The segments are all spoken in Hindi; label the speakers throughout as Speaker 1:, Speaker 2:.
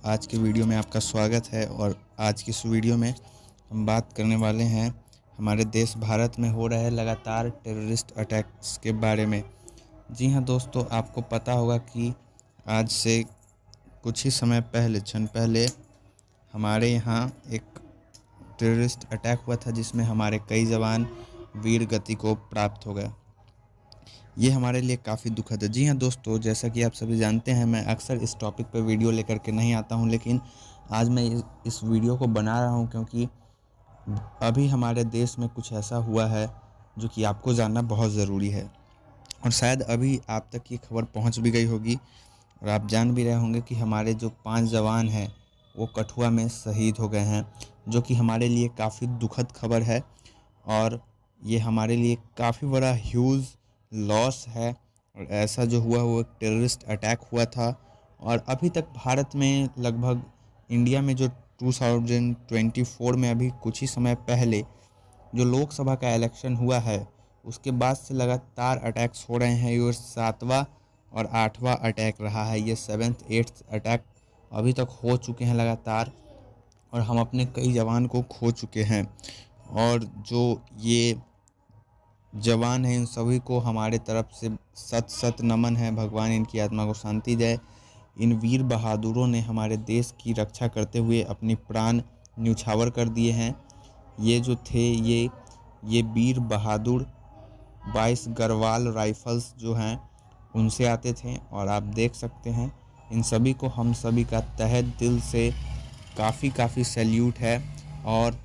Speaker 1: आज के वीडियो में आपका स्वागत है। और आज की इस वीडियो में हम बात करने वाले हैं हमारे देश भारत में हो रहे लगातार टेररिस्ट अटैक्स के बारे में। जी हाँ दोस्तों, आपको पता होगा कि आज से कुछ ही समय पहले, क्षण पहले हमारे यहाँ एक टेररिस्ट अटैक हुआ था जिसमें हमारे कई जवान वीर गति को प्राप्त हो गया। ये हमारे लिए काफ़ी दुखद है। जी हाँ दोस्तों, जैसा कि आप सभी जानते हैं, मैं अक्सर इस टॉपिक पर वीडियो लेकर के नहीं आता हूँ, लेकिन आज मैं इस वीडियो को बना रहा हूँ क्योंकि अभी हमारे देश में कुछ ऐसा हुआ है जो कि आपको जानना बहुत ज़रूरी है। और शायद अभी आप तक ये खबर पहुँच भी गई होगी और आप जान भी रहे होंगे कि हमारे जो 5 जवान हैं वो कठुआ में शहीद हो गए हैं, जो कि हमारे लिए काफ़ी दुखद खबर है। और ये हमारे लिए काफ़ी बड़ा ह्यूज लॉस है। और ऐसा जो हुआ वो एक टेररिस्ट अटैक हुआ था। और अभी तक भारत में लगभग इंडिया में जो 2024 में अभी कुछ ही समय पहले जो लोकसभा का इलेक्शन हुआ है उसके बाद से लगातार अटैक्स हो रहे हैं। ये 7वां और 8वां अटैक रहा है। ये 7th 8th अटैक अभी तक हो चुके हैं लगातार, और हम अपने कई जवान को खो चुके हैं। और जो ये जवान हैं इन सभी को हमारे तरफ से सत सत नमन है। भगवान इनकी आत्मा को शांति दे। इन वीर बहादुरों ने हमारे देश की रक्षा करते हुए अपनी प्राण न्यौछावर कर दिए हैं। ये जो थे ये वीर बहादुर 22 गढ़वाल राइफल्स जो हैं उनसे आते थे। और आप देख सकते हैं इन सभी को हम सभी का तहे दिल से काफ़ी सैल्यूट है। और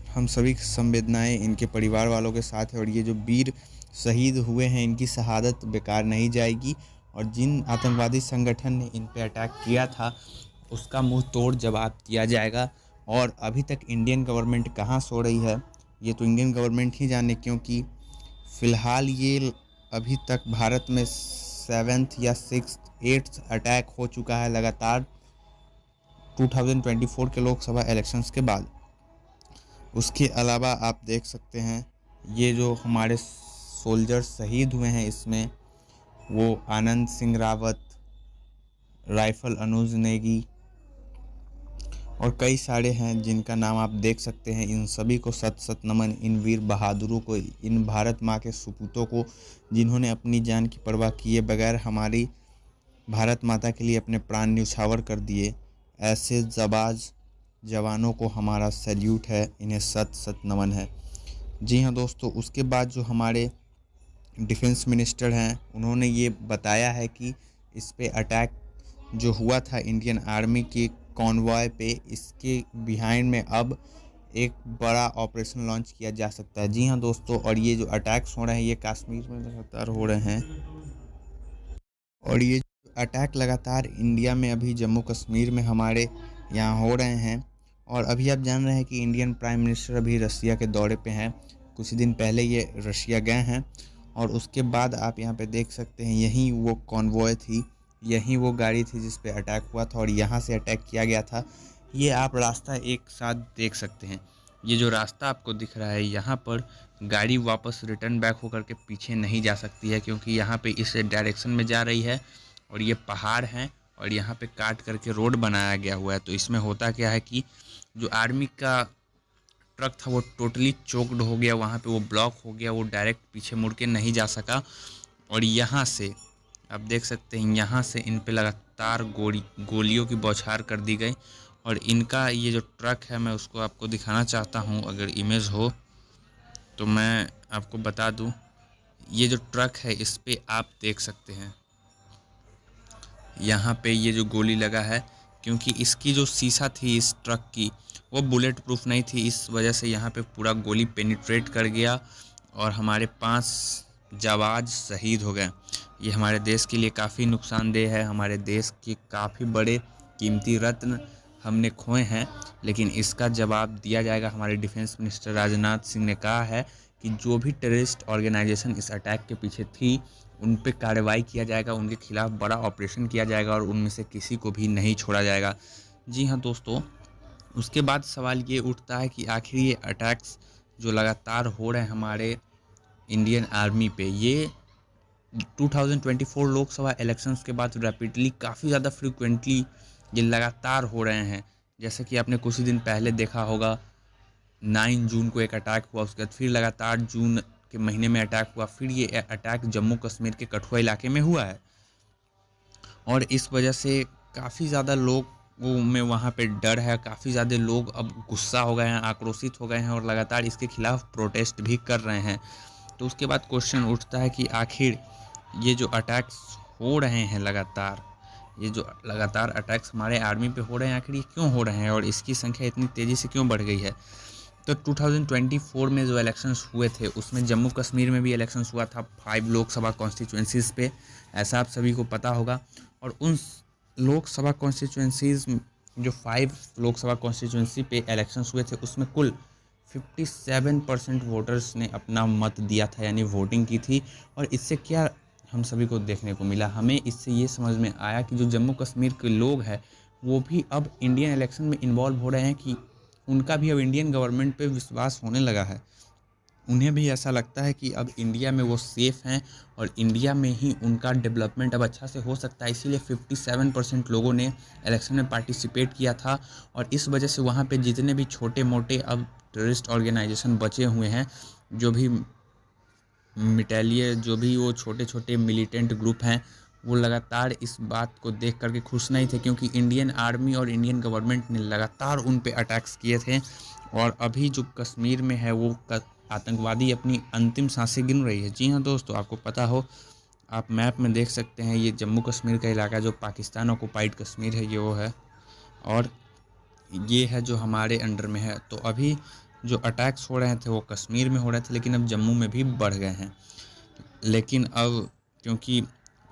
Speaker 1: हम सभी की संवेदनाएं इनके परिवार वालों के साथ है। और ये जो वीर शहीद हुए हैं इनकी शहादत बेकार नहीं जाएगी। और जिन आतंकवादी संगठन ने इन पे अटैक किया था उसका मुंह तोड़ जवाब दिया जाएगा। और अभी तक इंडियन गवर्नमेंट कहाँ सो रही है ये तो इंडियन गवर्नमेंट ही जाने, क्योंकि फ़िलहाल ये अभी तक भारत में 7th या 6th 8th अटैक हो चुका है लगातार 2024 के लोकसभा इलेक्शंस के बाद। उसके अलावा आप देख सकते हैं ये जो हमारे सोल्जर्स शहीद हुए हैं इसमें वो आनंद सिंह रावत, राइफल अनुज नेगी और कई सारे हैं जिनका नाम आप देख सकते हैं। इन सभी को सत सत नमन, इन वीर बहादुरों को, इन भारत माँ के सुपूतों को जिन्होंने अपनी जान की परवाह किए बगैर हमारी भारत माता के लिए अपने प्राण न्यौछावर कर दिए। ऐसे जाबाज जवानों को हमारा सैल्यूट है, इन्हें सत सत नमन है। जी हाँ दोस्तों, उसके बाद जो हमारे डिफेंस मिनिस्टर हैं उन्होंने ये बताया है कि इस पे अटैक जो हुआ था इंडियन आर्मी की कॉन्वॉय पे, इसके बिहाइंड में अब एक बड़ा ऑपरेशन लॉन्च किया जा सकता है। जी हाँ दोस्तों, और ये जो अटैक्स हो रहे हैं ये कश्मीर में लगातार हो रहे हैं। और ये अटैक लगातार इंडिया में अभी जम्मू कश्मीर में हमारे यहाँ हो रहे हैं। और अभी आप जान रहे हैं कि इंडियन प्राइम मिनिस्टर अभी रसिया के दौरे पे हैं। कुछ दिन पहले ये रशिया गए हैं। और उसके बाद आप यहाँ पे देख सकते हैं यहीं वो कॉन्वॉय थी, यहीं वो गाड़ी थी जिस पे अटैक हुआ था और यहाँ से अटैक किया गया था। ये आप रास्ता एक साथ देख सकते हैं। ये जो रास्ता आपको दिख रहा है यहाँ पर गाड़ी वापस रिटर्न बैक होकर के पीछे नहीं जा सकती है, क्योंकि यहाँ पे इस डायरेक्शन में जा रही है और ये पहाड़ हैं और यहाँ पे काट करके रोड बनाया गया हुआ है। तो इसमें होता क्या है कि जो आर्मी का ट्रक था वो टोटली चोक्ड हो गया, वहाँ पे वो ब्लॉक हो गया, वो डायरेक्ट पीछे मुड़ के नहीं जा सका। और यहाँ से आप देख सकते हैं यहाँ से इन पे लगातार गोलियों की बौछार कर दी गई। और इनका ये जो ट्रक है मैं उसको आपको दिखाना चाहता हूँ, अगर इमेज हो तो मैं आपको बता दूँ। ये जो ट्रक है इस पे आप देख सकते हैं यहाँ पे ये जो गोली लगा है, क्योंकि इसकी जो शीशा थी इस ट्रक की वो बुलेट प्रूफ नहीं थी, इस वजह से यहाँ पे पूरा गोली पेनिट्रेट कर गया और हमारे 5 जाबाज शहीद हो गए। ये हमारे देश के लिए काफ़ी नुकसानदेह है। हमारे देश के काफ़ी बड़े कीमती रत्न हमने खोए हैं, लेकिन इसका जवाब दिया जाएगा। हमारे डिफेंस मिनिस्टर राजनाथ सिंह ने कहा है कि जो भी टेररिस्ट ऑर्गेनाइजेशन इस अटैक के पीछे थी उन पे कार्रवाई किया जाएगा, उनके खिलाफ बड़ा ऑपरेशन किया जाएगा और उनमें से किसी को भी नहीं छोड़ा जाएगा। जी हाँ दोस्तों, उसके बाद सवाल ये उठता है कि आखिर ये अटैक्स जो लगातार हो रहे हैं हमारे इंडियन आर्मी पे, ये 2024 लोकसभा इलेक्शंस के बाद रैपिडली काफ़ी ज़्यादा फ्रिक्वेंटली ये लगातार हो रहे हैं। जैसे कि आपने कुछ ही दिन पहले देखा होगा, 9 जून को एक अटैक हुआ, उसके बाद फिर लगातार जून के महीने में अटैक हुआ, फिर ये अटैक जम्मू कश्मीर के कठुआ इलाके में हुआ है। और इस वजह से काफ़ी ज़्यादा लोगों में वहाँ पे डर है, काफ़ी ज़्यादा लोग अब गुस्सा हो गए हैं, आक्रोशित हो गए हैं और लगातार इसके खिलाफ प्रोटेस्ट भी कर रहे हैं। तो उसके बाद क्वेश्चन उठता है कि आखिर ये जो अटैक्स हो रहे हैं लगातार, ये जो लगातार अटैक्स हमारे आर्मी पे हो रहे हैं, आखिर ये क्यों हो रहे हैं और इसकी संख्या इतनी तेज़ी से क्यों बढ़ गई है। तो 2024 में जो इलेक्शंस हुए थे उसमें जम्मू कश्मीर में भी इलेक्शंस हुआ था 5 लोकसभा कॉन्स्टिट्यूंसीज़ पे, ऐसा आप सभी को पता होगा। और उन लोकसभा कॉन्स्टिट्यूंसीज़ जो 5 लोकसभा कॉन्स्टिट्यूंसी पे इलेक्शंस हुए थे उसमें कुल 57% वोटर्स ने अपना मत दिया था, यानी वोटिंग की थी। और इससे क्या हम सभी को देखने को मिला, हमें इससे ये समझ में आया कि जो जम्मू कश्मीर के लोग हैं वो भी अब इंडियन इलेक्शन में इन्वॉल्व हो रहे हैं, कि उनका भी अब इंडियन गवर्नमेंट पे विश्वास होने लगा है। उन्हें भी ऐसा लगता है कि अब इंडिया में वो सेफ़ हैं और इंडिया में ही उनका डेवलपमेंट अब अच्छा से हो सकता है। इसीलिए 57% लोगों ने इलेक्शन में पार्टिसिपेट किया था। और इस वजह से वहाँ पे जितने भी छोटे मोटे अब टेररिस्ट ऑर्गेनाइजेशन बचे हुए हैं, जो भी मिटालिए, जो भी वो छोटे छोटे मिलिटेंट ग्रुप हैं, वो लगातार इस बात को देख करके खुश नहीं थे, क्योंकि इंडियन आर्मी और इंडियन गवर्नमेंट ने लगातार उन पे अटैक्स किए थे। और अभी जो कश्मीर में है वो आतंकवादी अपनी अंतिम सांसें गिन रही है। जी हाँ दोस्तों, आपको पता हो, आप मैप में देख सकते हैं, ये जम्मू कश्मीर का इलाका जो पाकिस्तान ऑक्युपाइड कश्मीर है ये वो है, और ये है जो हमारे अंडर में है। तो अभी जो अटैक्स हो रहे थे वो कश्मीर में हो रहे थे, लेकिन अब जम्मू में भी बढ़ गए हैं। लेकिन अब क्योंकि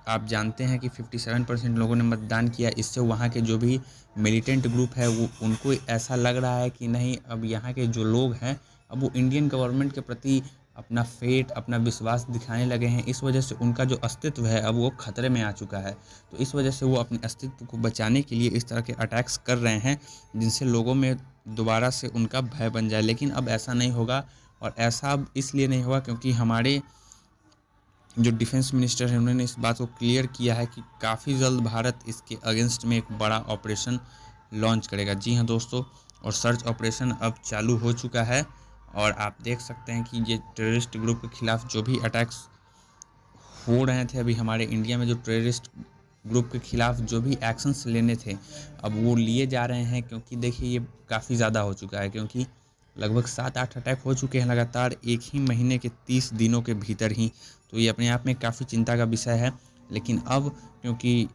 Speaker 1: आप जानते हैं कि 57% लोगों ने मतदान किया, इससे वहाँ के जो भी मिलिटेंट ग्रुप है वो उनको ऐसा लग रहा है कि नहीं, अब यहाँ के जो लोग हैं अब वो इंडियन गवर्नमेंट के प्रति अपना फेट, अपना विश्वास दिखाने लगे हैं। इस वजह से उनका जो अस्तित्व है अब वो खतरे में आ चुका है। तो इस वजह से वो अपने अस्तित्व को बचाने के लिए इस तरह के अटैक्स कर रहे हैं, जिनसे लोगों में दोबारा से उनका भय बन जाए। लेकिन अब ऐसा नहीं होगा, और ऐसा अब इसलिए नहीं होगा क्योंकि हमारे जो डिफेंस मिनिस्टर हैं उन्होंने इस बात को क्लियर किया है कि काफ़ी जल्द भारत इसके अगेंस्ट में एक बड़ा ऑपरेशन लॉन्च करेगा। जी हाँ दोस्तों, और सर्च ऑपरेशन अब चालू हो चुका है। और आप देख सकते हैं कि ये टेररिस्ट ग्रुप के खिलाफ जो भी अटैक्स हो रहे थे, अभी हमारे इंडिया में जो टेररिस्ट ग्रुप के खिलाफ जो भी एक्शंस लेने थे अब वो लिए जा रहे हैं, क्योंकि देखिए ये काफ़ी ज़्यादा हो चुका है, क्योंकि लगभग 7-8 अटैक हो चुके हैं लगातार एक ही महीने के 30 दिनों के भीतर ही। तो ये अपने आप में काफ़ी चिंता का विषय है। लेकिन अब क्योंकि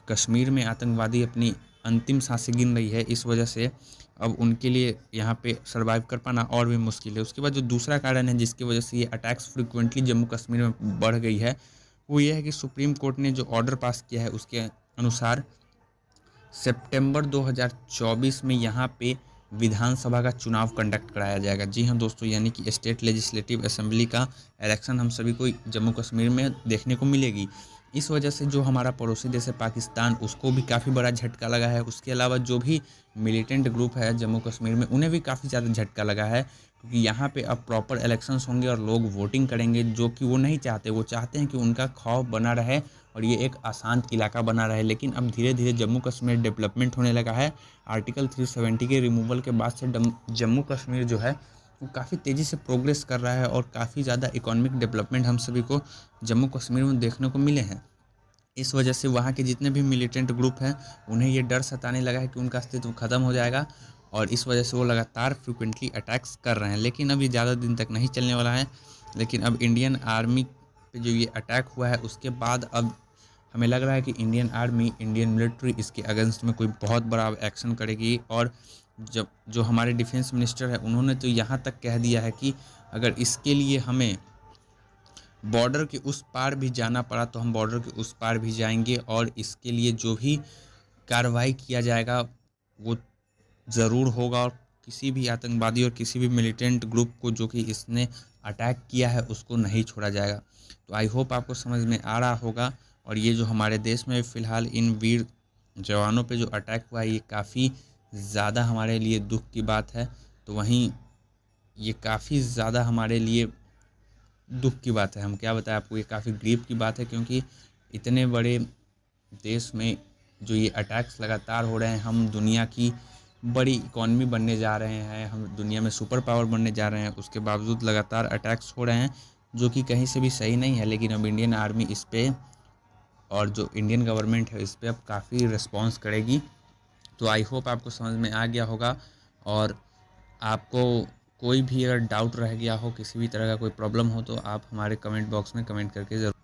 Speaker 1: कश्मीर में आतंकवादी अपनी अंतिम सांसें गिन रही है, इस वजह से अब उनके लिए यहाँ पे सर्वाइव कर पाना और भी मुश्किल है। उसके बाद जो दूसरा कारण है जिसकी वजह से ये अटैक्स फ्रिक्वेंटली जम्मू कश्मीर में बढ़ गई है, वो ये है कि सुप्रीम कोर्ट ने जो ऑर्डर पास किया है उसके अनुसार सितंबर 2024 में यहाँ पे विधानसभा का चुनाव कंडक्ट कराया जाएगा। जी हाँ दोस्तों, यानी कि स्टेट लेजिस्लेटिव असेंबली का इलेक्शन हम सभी को जम्मू कश्मीर में देखने को मिलेगी। इस वजह से जो हमारा पड़ोसी देश है पाकिस्तान, उसको भी काफ़ी बड़ा झटका लगा है। उसके अलावा जो भी मिलिटेंट ग्रुप है जम्मू कश्मीर में उन्हें भी काफ़ी ज़्यादा झटका लगा है, क्योंकि यहाँ पे अब प्रॉपर इलेक्शंस होंगे और लोग वोटिंग करेंगे, जो कि वो नहीं चाहते। वो चाहते हैं कि उनका खौफ बना रहे और ये एक अशांत इलाका बना रहे। लेकिन अब धीरे धीरे जम्मू कश्मीर डेवलपमेंट होने लगा है। आर्टिकल 370 के रिमूवल के बाद से जम्मू कश्मीर जो है वो काफ़ी तेज़ी से प्रोग्रेस कर रहा है, और काफ़ी ज़्यादा इकोनॉमिक डेवलपमेंट हम सभी को जम्मू कश्मीर में देखने को मिले हैं। इस वजह से वहाँ के जितने भी मिलिटेंट ग्रुप हैं उन्हें ये डर सताने लगा है कि उनका अस्तित्व ख़त्म हो जाएगा, और इस वजह से वो लगातार फ्रिक्वेंटली अटैक्स कर रहे हैं। लेकिन अब ये ज़्यादा दिन तक नहीं चलने वाला है। लेकिन अब इंडियन आर्मी पे जो ये अटैक हुआ है उसके बाद अब हमें लग रहा है कि इंडियन आर्मी, इंडियन मिलिट्री इसके अगेंस्ट में कोई बहुत बड़ा एक्शन करेगी। और जब जो हमारे डिफेंस मिनिस्टर है उन्होंने तो यहाँ तक कह दिया है कि अगर इसके लिए हमें बॉर्डर के उस पार भी जाना पड़ा तो हम बॉर्डर के उस पार भी जाएंगे, और इसके लिए जो भी कार्रवाई किया जाएगा वो ज़रूर होगा। और किसी भी आतंकवादी और किसी भी मिलिटेंट ग्रुप को जो कि इसने अटैक किया है उसको नहीं छोड़ा जाएगा। तो आई होप आपको समझ में आ रहा होगा। और ये जो हमारे देश में फ़िलहाल इन वीर जवानों पे जो अटैक हुआ है ये काफ़ी ज़्यादा हमारे लिए दुख की बात है। तो वहीं ये काफ़ी ज़्यादा हमारे लिए दुख की बात है, हम क्या बताएं आपको, ये काफ़ी ग्रीव की बात है, क्योंकि इतने बड़े देश में जो ये अटैक्स लगातार हो रहे हैं, हम दुनिया की बड़ी इकॉनमी बनने जा रहे हैं, हम दुनिया में सुपर पावर बनने जा रहे हैं, उसके बावजूद लगातार अटैक्स हो रहे हैं जो कि कहीं से भी सही नहीं है। लेकिन अब इंडियन आर्मी इस पे और जो इंडियन गवर्नमेंट है इस पे अब काफ़ी रिस्पॉन्स करेगी। तो आई होप आपको समझ में आ गया होगा। और आपको कोई भी अगर डाउट रह गया हो, किसी भी तरह का कोई प्रॉब्लम हो, तो आप हमारे कमेंट बॉक्स में कमेंट करके ज़रूर